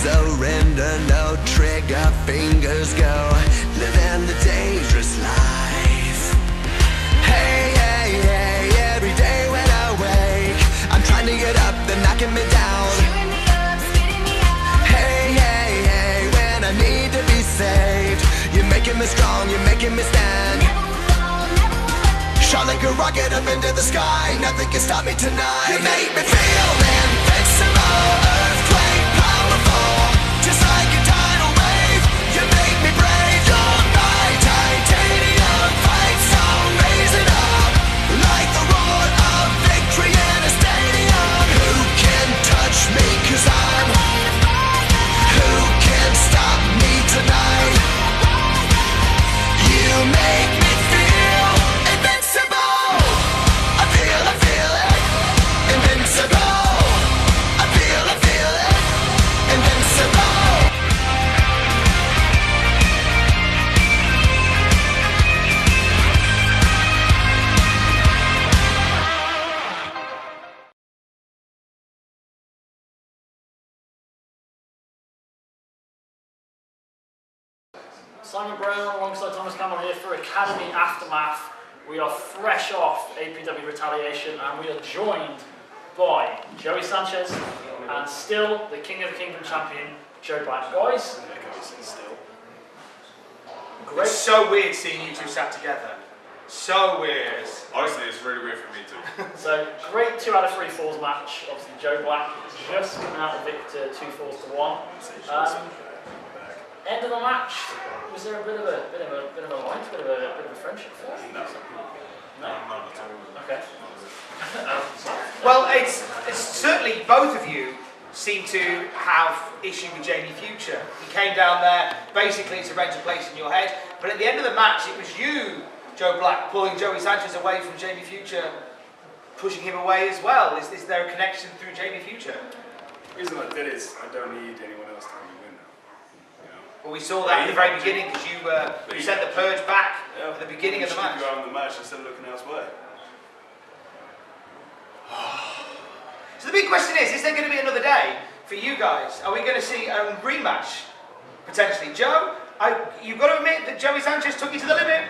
surrender, no trigger fingers go, living the dangerous life. Hey, hey, hey, every day when I wake, I'm trying to get up, they're knocking me down. Chewing me up, spitting me out. Hey, hey, hey, when I need to be saved, you're making me strong, you're making me stand. Never will fall, never will hurt. Shot like a rocket up into the sky, nothing can stop me tonight. You make me feel invincible, earthquake powerful, just like a tidal wave. You make me brave, you're my titanium fight song, raising up like the roar of victory in a stadium. Who can touch me, 'cause I'm who can stop me tonight? You make me feel invincible. I feel it, invincible. I feel it, invincible. Simon Brown alongside Thomas Campbell here for Academy Aftermath. We are fresh off APW Retaliation and we are joined by Joey Sanchez and still the King of the Kingdom champion, Joe Black. Guys, great. It's so weird seeing you two sat together. So weird. Honestly, it's really weird for me too. So great 2 out of 3 falls match. Obviously Joe Black just coming out the victor, 2 falls to 1. End of the match, was there a bit of a alliance, bit of a friendship for you? No. Okay. Well, it's certainly both of you seem to have issue with Jamie Future. He came down there basically to rent a place in your head, but at the end of the match, it was you, Joe Black, pulling Joey Sanchez away from Jamie Future, pushing him away as well. Is there a connection through Jamie Future? The reason I did is I don't need anyone else to help me win now. You know? Well, we saw that at the very beginning because you sent the purge back at the beginning of the match. You out in the match instead of looking elsewhere. So the big question is there going to be another day for you guys? Are we going to see a rematch, potentially? Joe, you've got to admit that Joey Sanchez took you to the limit.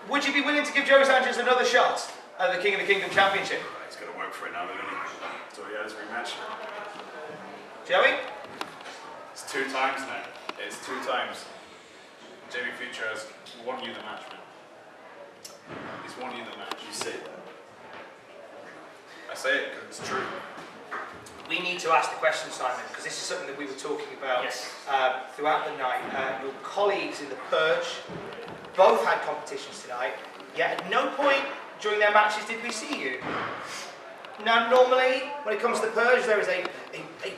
Would you be willing to give Joey Sanchez another shot at the King of the Kingdom Championship? He's got to work for it now, isn't he? So yeah, it's a rematch. Joey? It's 2 times now. It's 2 times. Jamie Future has won you the match, man. He's won you the match. You say that. I say it because it's true. We need to ask the question, Simon, because this is something that we were talking about throughout the night. Your colleagues in the Purge both had competitions tonight, yet at no point during their matches did we see you. Now, normally, when it comes to the Purge, there is a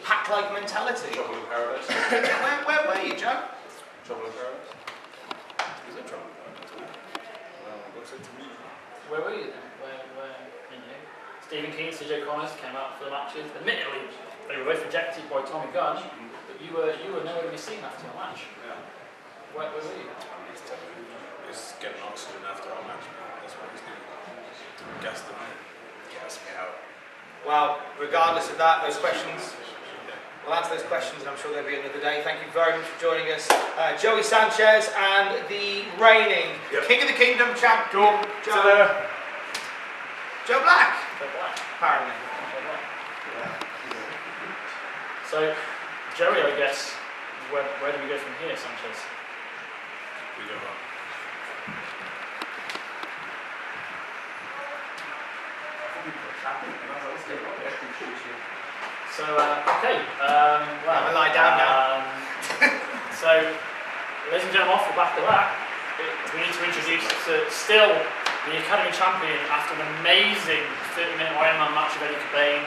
pack-like mentality. Trouble in paradise. Where were you, Joe? Trouble in paradise. Is it trouble in paradise? Well, looks like to me. Where were you then? Where you know? Stephen King and CJ Connors came out for the matches. Admittedly, they were both rejected by Tommy Gunn, but you were nowhere to be seen after the match. Yeah. Where were you? He's getting oxygen after our match. That's what he's doing. Gas me out. Well, regardless of that, those questions, we'll answer those questions and I'm sure there'll be another day. Thank you very much for joining us. Joey Sanchez and the reigning King of the Kingdom champion, Joe Black. Joe Black. Apparently. So, Joey, I guess, where do we go from here, Sanchez? We go on. So, okay. Well, I'll lie down now. So, ladies and gentlemen, off the back of that, we need to introduce still the Academy champion after an amazing 30-minute Ironman match of Eddie Cobain,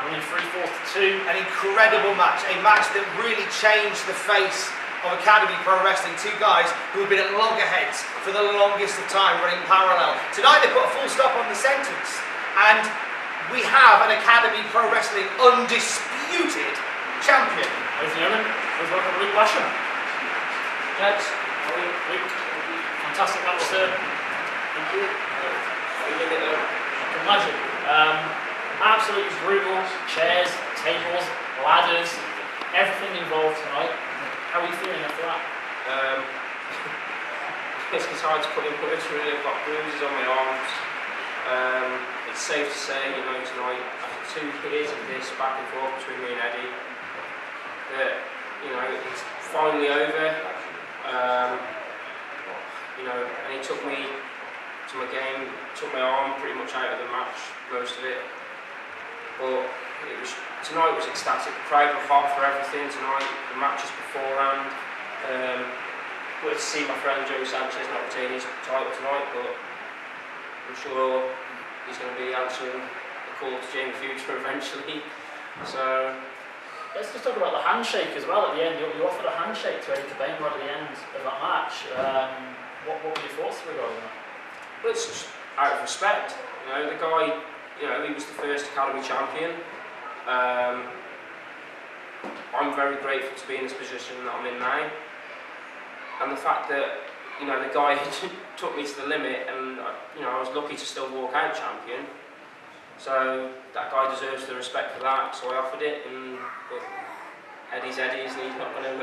winning 3 falls to 2. An incredible match, a match that really changed the face of Academy Pro Wrestling. 2 guys who have been at loggerheads for the longest of time, running parallel. Tonight they put a full stop on the sentence, and we have an Academy Pro Wrestling undisputed champion. Ladies and gentlemen, please welcome Luke Basham. Thanks. Luke, fantastic match, sir. Thank you. I can imagine. Absolutely brutal. Chairs, tables, ladders, everything involved tonight. How are you feeling after that? It's hard to put in words really. I've got bruises on my arms. It's safe to say, tonight, after 2 years of this back and forth between me and Eddie, that, it's finally over. And he took me to my game, took my arm pretty much out of the match, most of it. But tonight was ecstatic. The crowd were hot for everything tonight, the matches beforehand. Good to see my friend Joey Sanchez not retain his title tonight, but I'm sure he's going to be answering the call to Jamie Future eventually. So let's just talk about the handshake as well at the end. You offered a handshake to Eddie Cabane right at the end of that match. What were your thoughts regarding that? Well, it's just out of respect. The guy, he was the first Academy champion. I'm very grateful to be in this position that I'm in now. And the fact that, the guy took me to the limit and, I was lucky to still walk out champion. So that guy deserves the respect for that, so I offered it, but Eddie's Eddie's and he's not going to,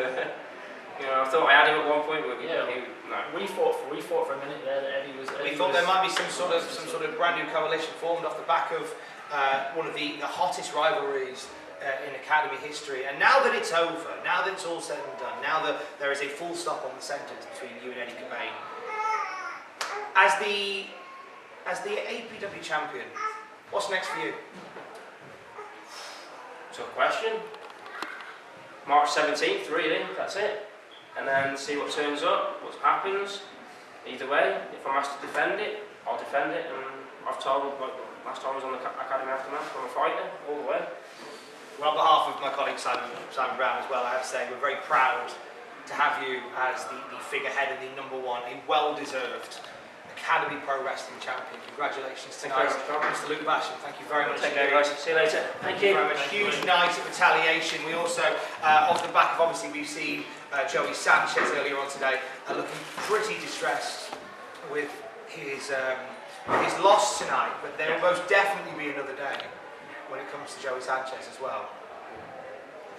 I thought I had him at one point, but no. We fought for a minute there that Eddie was... We thought there might be some sort of brand new coalition formed off the back of one of the hottest rivalries in Academy history, and now that it's over, now that it's all said and done, now that there is a full stop on the sentence between you and Eddie Cabane, as the APW champion, what's next for you? It's a question. March 17th, really, that's it. And then see what turns up, what happens. Either way, if I'm asked to defend it, I'll defend it, and I've told, last time I was on the Academy Aftermath, I'm a fighter, all the way. Well, on behalf of my colleague Simon Brown as well, I have to say we're very proud to have you as the figurehead and the #1, a well-deserved Academy Pro Wrestling champion. Congratulations tonight, Mr. Luke Basham. Thank you very much. Take care, guys. See you later. Thank you very much. Huge night of retaliation. We also, off the back of obviously we've seen Joey Sanchez earlier on today, looking pretty distressed with his loss tonight. But there will most definitely be another day when it comes to Joey Sanchez as well.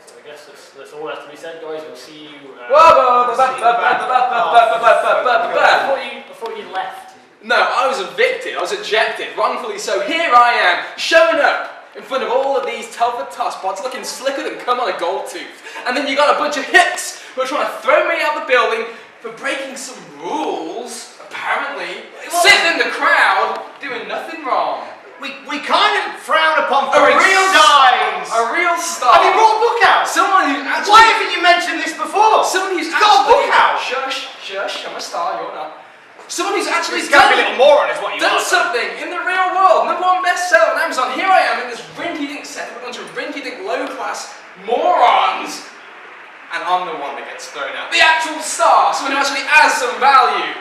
So I guess that's all that has to be said, guys. We'll see you. Before you left. No, I was evicted, I was ejected, wrongfully so. Here I am, showing up in front of all of these Telford Tosspots looking slicker than cum on a gold tooth. And then you got a bunch of hicks who are trying to throw me out the building for breaking some rules, apparently. Sitting in the crowd, doing nothing wrong. We kind of frown upon throwing signs. A real star. Have you brought a book out? Someone who actually... Why haven't you mentioned this before? Someone who's got a book out. Shush, I'm a star, you're not. Someone who's actually a little moron is what you done are. Something in the real world. #1 bestseller on Amazon. Here I am in this rinky-dink set of a bunch of rinky-dink low-class morons. And I'm the one that gets thrown out. The actual star. Someone who actually adds some value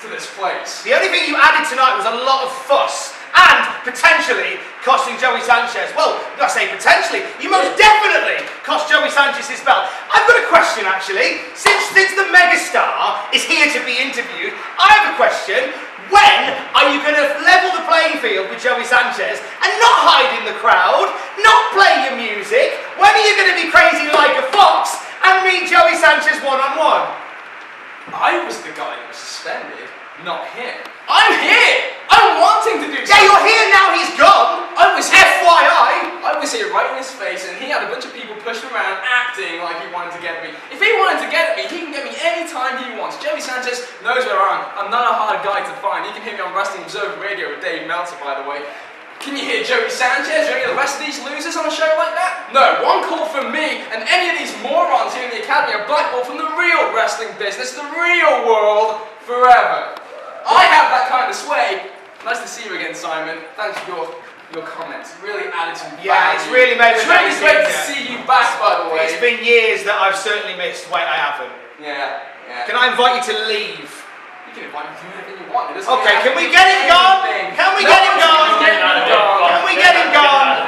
to this place. The only thing you added tonight was a lot of fuss. And potentially costing Joey Sanchez, well, I say potentially, you most definitely cost Joey Sanchez his belt. I've got a question actually. Since the megastar is here to be interviewed, I have a question. When are you going to level the playing field with Joey Sanchez and not hide in the crowd, not play your music? When are you going to be crazy like a fox and meet Joey Sanchez one-on-one? I was the guy that was suspended, not him. I'm here! I'm wanting to do something! Yeah, you're here now, he's gone! I was here. FYI! I was here right in his face and he had a bunch of people pushing around acting like he wanted to get me. If he wanted to get at me, he can get me anytime he wants. Joey Sanchez knows where I am. I'm not a hard guy to find. You can hear me on Wrestling Observer Radio with Dave Meltzer, by the way. Can you hear Joey Sanchez or any of the rest of these losers on a show like that? No, one call from me and any of these morons here in the Academy are blackballed from the real wrestling business, the real world, forever. I have that kind of sway. Nice to see you again, Simon. Thanks for your comments. Really added some value. Yeah, it's really made It's really great to see you back, by the way. It's been years that I've certainly missed. Wait, I haven't. Yeah. Can I invite you to leave? You can invite me to do anything you want. Okay, can we get him gone? Can we get him gone? Can we get him gone?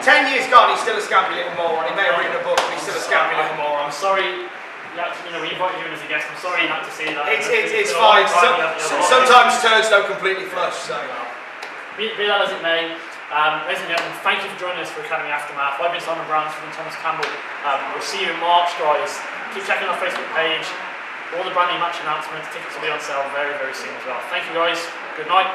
10 years gone, he's still a scampy little moron. He may have written a book, but he's still a scampy little moron. I'm sorry. We invited you in as a guest. I'm sorry you had to see that. It's fine. Sometimes turds don't completely flush. So. Be that as it may, Ladies and gentlemen, thank you for joining us for Academy Aftermath. I've been Simon Brown, I've been Thomas Campbell. We'll see you in March, guys. Keep checking our Facebook page. All the brand new match announcements, tickets will be on sale very, very soon as well. Thank you, guys. Good night.